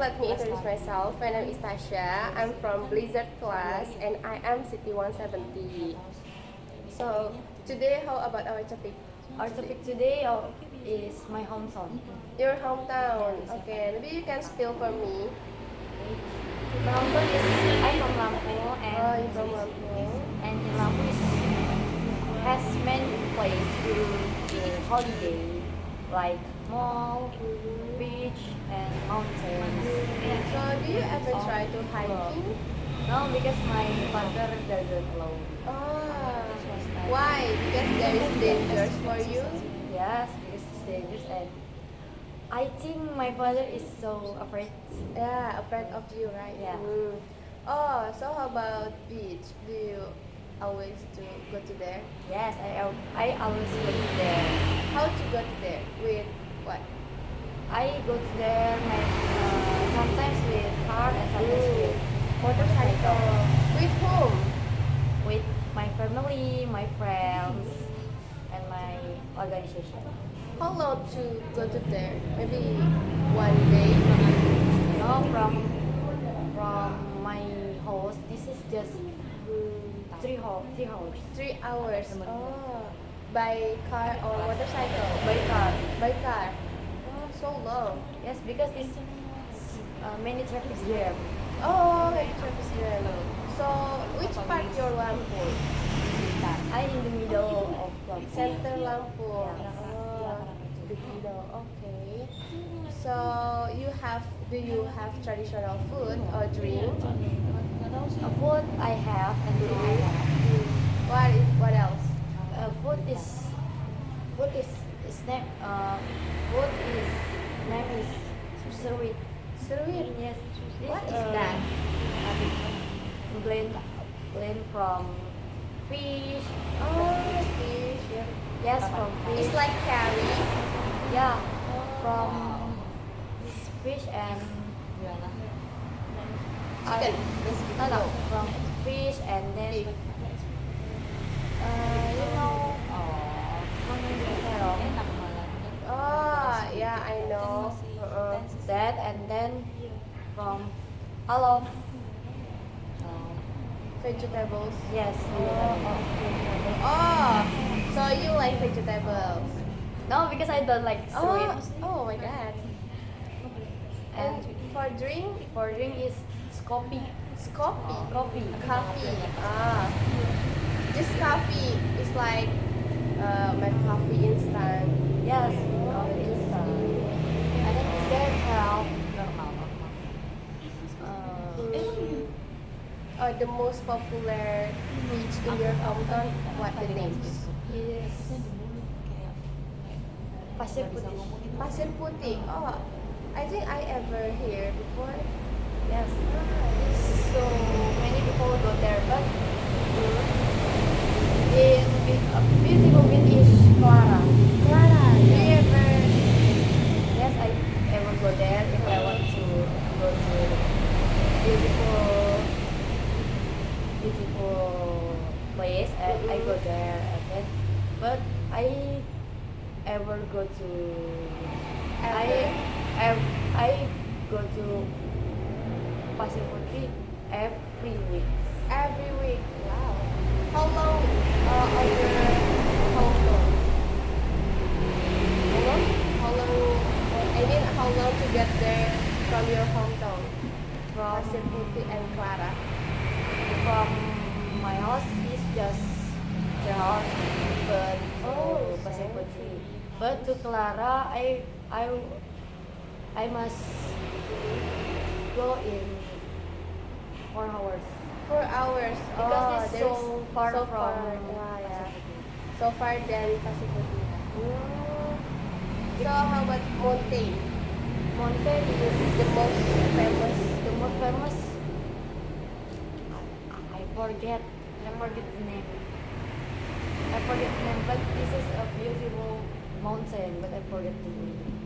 let me introduce myself. My name is Tasha. I'm from Blizzard class and I am City 170. So today, how about our topic? Our topic today is my hometown. Your hometown. Okay, maybe you can spill for me. My hometown is I'm from Lampung Oh, you're from Lampung. and in Lampung has many places to holiday like mall, beach and mountains. So do you ever try to hiking? No, because my father doesn't allow. Oh, why? Because there is dangers for you. Yes, because it's dangerous and I think my father is so afraid. Yeah, afraid of you, right? Yeah. Oh, so how about beach? Do you always to go to there? Yes, I always go to there. How to go to there? With what? I go to there sometimes with car and sometimes with Motorcycle. With whom? with my family, my friends, and my organization. How long to go to there? Maybe one day. No, from my house, this is just 3 hours 3 hours. Oh, by car or motorcycle? by car. By car. Oh, so long. Yes, because it's many traffic there. Oh, like traffic jam. So, which part your Lampung? I in the middle of Center Lampung. Yeah. Oh, the middle. Okay. So, do you have traditional food or drink? Food I have and drink I have. What else? Food is name food is name is sweet. Sweet. Yes. What is that? Blend from fish. Oh, fish. Yes, from fish. It's like curry. Yeah, from this fish and Chicken. no, from fish and then Beef. you know terong. Oh, yeah, I know. That and then from all of Vegetables. yes. Oh, so you like vegetables? No, because I don't like sweet. Oh my god. And for drink, For drink is coffee. it's coffee. Coffee. Coffee. Ah, just coffee. It's like make coffee instant. Yes, coffee instant. And then is there help normal. The most popular beach in your hometown. What the names? Yes. Pasir Putih. Pasir Putih. Oh, I think I ever hear before. Yes. So many people go there, but a beautiful beach is Clara. Clara, do you ever? Yes, I ever go there if I want to go to beautiful, beautiful place. I go there and then, but I ever go to I go to Pasir Putih every week. Every week. Wow. How long are your hometown? How long? How long? I mean, how long to get there from your hometown? Pasir Putih and Clara. From my house is just the house, but Oh, to Pasir so- Putih. But to Clara, I must go in 4 hours 4 hours. because Oh, it's there's so far so from far. Yeah, yeah. So far than Pasir Putih. So how about mountain? Mountain is The most famous. the most famous. I forget the name. I forget the name, but this is a beautiful mountain, but I forget the name.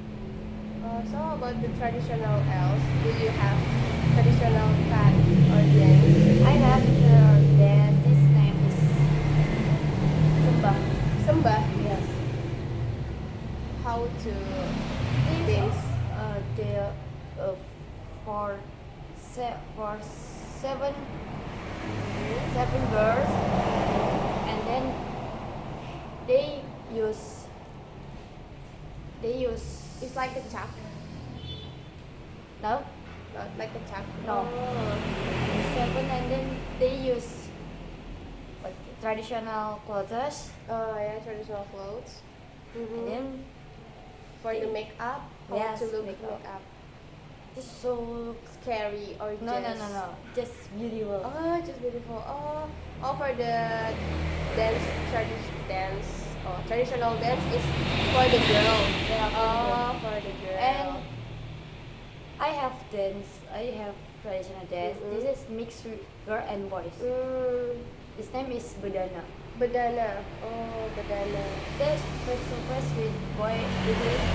So how about the traditional else? Do you have traditional cut or dance? I have the dance. This name is Sembah. Sembah. Yes. How to This dance? the for 7 girls, and then they use It's like a chuck, no not like a chuck. No. Oh. 7, and then they use like traditional clothes, Oh yeah, traditional clothes. and Mhm. then For the they- makeup, how Yes, to look makeup. makeup. just so Scary or no just just beautiful. Oh, just beautiful. Oh, for the dance, traditional dance is for the girl. Yeah, for the girl. Oh, for the girl. And I have traditional dance. Mhm. This is mixed with girl and boys. His name is Bedana. Bedana. Oh, bedana. This first with boy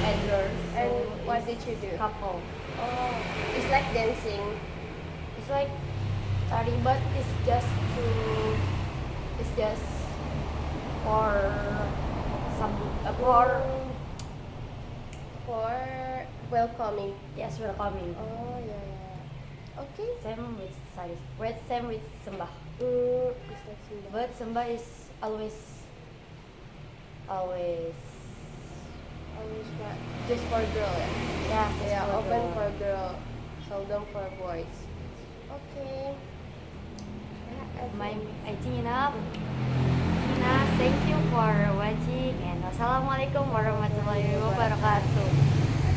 and girls. So And what it's did you do? Couple. Oh, it's like dancing. It's like tari, but it's just for some for For welcoming. yes, welcoming. Oh yeah, yeah. Okay. Same with size. Same with sembah. It's like Sunda. But sembah is always Always what? Just for girl, ya? yeah, Yeah, for open girl. for girl, seldom for boys. Okay. Yeah, I think enough. Nah, thank you for watching, and wassalamualaikum warahmatullahi